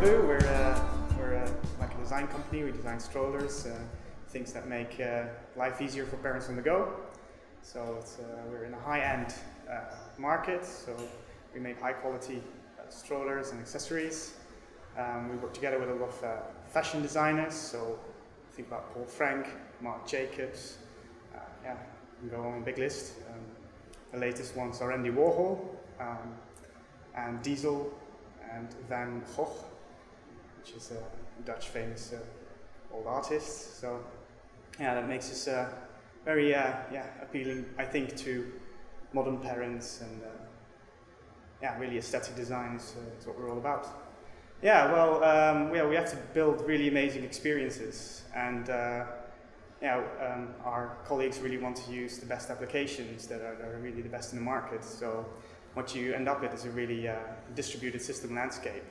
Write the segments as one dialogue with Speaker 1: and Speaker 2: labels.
Speaker 1: Bugaboo. We're like a design company. We design strollers, things that make life easier for parents on the go. So we're in a high-end market, so we make high-quality strollers and accessories. We work together with a lot of fashion designers, so think about Paul Frank, Marc Jacobs, you can go on a big list. The latest ones are Andy Warhol, and Diesel, and Van Gogh, which is a Dutch famous old artist. So that makes us very appealing, I think, to modern parents, and really aesthetic design is what we're all about. We have to build really amazing experiences, and our colleagues really want to use the best applications that are really the best in the market. So what you end up with is a really distributed system landscape,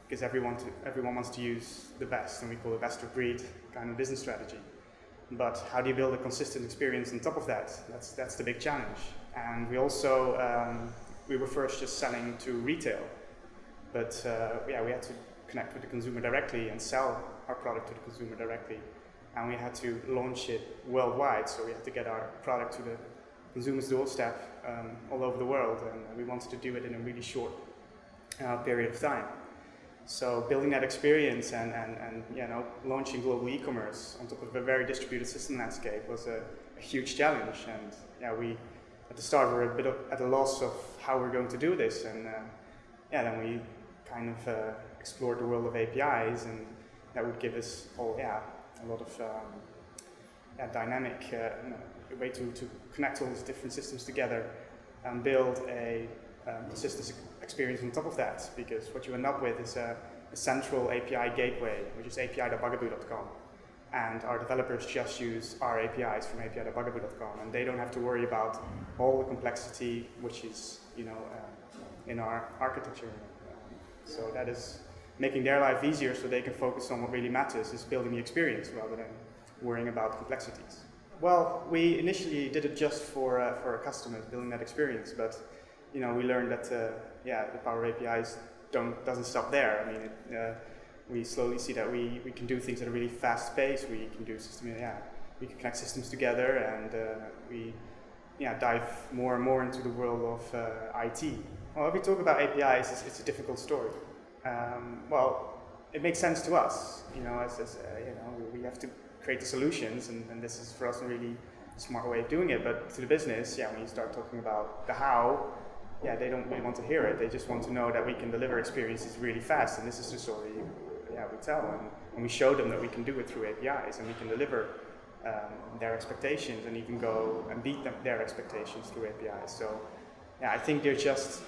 Speaker 1: because everyone wants to use the best, and we call it best of breed kind of business strategy. But how do you build a consistent experience on top of that? That's the big challenge. And we also we were first just selling to retail, but we had to connect with the consumer directly and sell our product to the consumer directly, and we had to launch it worldwide. So we had to get our product to the consumer's doorstep all over the world, and we wanted to do it in a really short period of time. So building that experience and launching global e-commerce on top of a very distributed system landscape was a huge challenge. And we at the start were a bit at a loss of how we're going to do this, and then we kind of explored the world of APIs, and that would give us a lot of dynamic way to connect all these different systems together and build a consistent experience on top of that, because what you end up with is a central API gateway, which is api.bugaboo.com, and our developers just use our APIs from api.bugaboo.com, and they don't have to worry about all the complexity which is in our architecture. So that is making their life easier, so they can focus on what really matters, is building the experience rather than worrying about complexities. Well, we initially did it just for our customers, building that experience, but we learned that the power of APIs doesn't stop there. I mean, we slowly see that we can do things at a really fast pace. We can do we can connect systems together, and we dive more and more into the world of IT. Well, if we talk about APIs, it's a difficult story. It makes sense to us, we have to create the solutions, and this is for us a really smart way of doing it. But to the business, when you start talking about the how, they don't really want to hear it. They just want to know that we can deliver experiences really fast, and this is the story we tell, and we show them that we can do it through APIs, and we can deliver their expectations and even go and beat their expectations through APIs. So I think they're just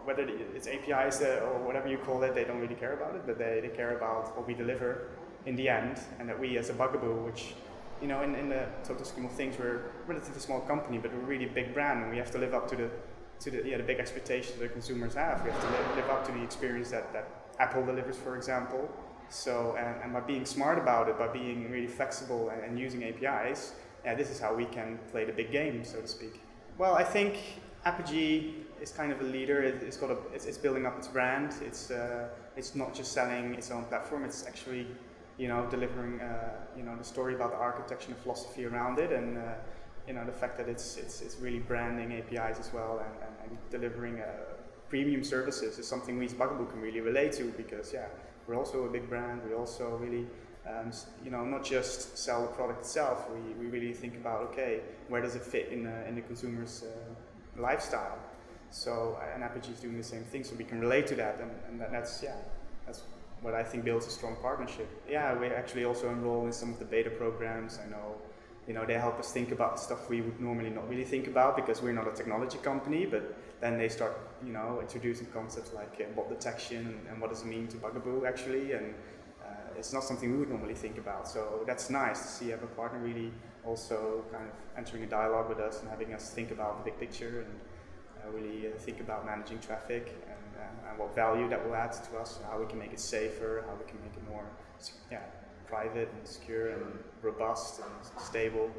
Speaker 1: whether it's APIs or whatever you call it, they don't really care about it, but they care about what we deliver in the end, and that we as a Bugaboo, which in the total scheme of things, we're a relatively small company, but we're a really big brand, and we have to live up to the big expectations that consumers have. We have to live up to the experience that Apple delivers, for example. So and by being smart about it, by being really flexible and using APIs, this is how we can play the big game, so to speak. Well, I think Apogee is kind of a leader. It's building up its brand. It's not just selling its own platform. It's actually delivering the story about the architecture and the philosophy around it, and the fact that it's really branding APIs as well, and delivering premium services is something we as Bugaboo can really relate to, because we're also a big brand. We also really not just sell the product itself. We really think about where does it fit in the consumer's lifestyle. So and Apogee is doing the same thing, so we can relate to that, and that's what I think builds a strong partnership. We actually also enroll in some of the beta programs. I know, they help us think about stuff we would normally not really think about, because we're not a technology company, but then they start, introducing concepts like bot detection and what does it mean to Bugaboo actually, and it's not something we would normally think about. So that's nice to see have a partner really also kind of entering a dialogue with us and having us think about the big picture, and really think about managing traffic and what value that will add to us, how we can make it safer, how we can make it more private and secure and robust and stable.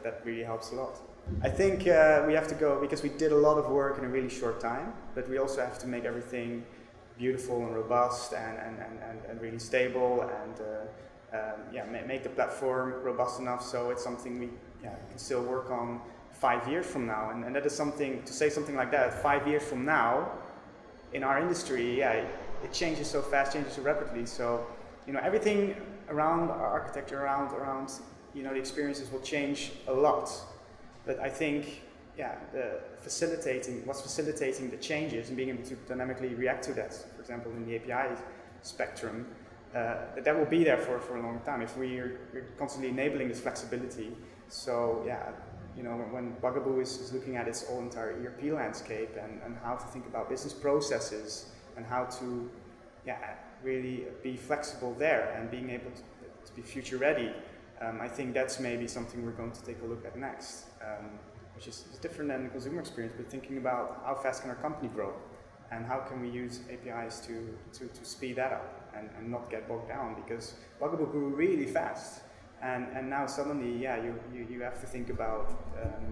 Speaker 1: That really helps a lot. I think we have to go, because we did a lot of work in a really short time, but we also have to make everything beautiful and robust and really stable, and make the platform robust enough so it's something we can still work on 5 years from now. And that is something, to say something like that 5 years from now in our industry, it changes so fast, changes so rapidly. So, everything around our architecture, around the experiences will change a lot. But I think, what's facilitating the changes and being able to dynamically react to that, for example, in the API spectrum, that will be there for a long time if we're constantly enabling this flexibility. So, when Bugaboo is looking at its whole entire ERP landscape and how to think about business processes and how to really be flexible there and being able to be future ready, I think that's maybe something we're going to take a look at next, which is different than the consumer experience, but thinking about how fast can our company grow and how can we use APIs to speed that up and not get bogged down, because Bugaboo grew really fast. And now suddenly, you have to think about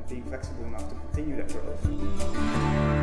Speaker 1: being flexible enough to continue that growth.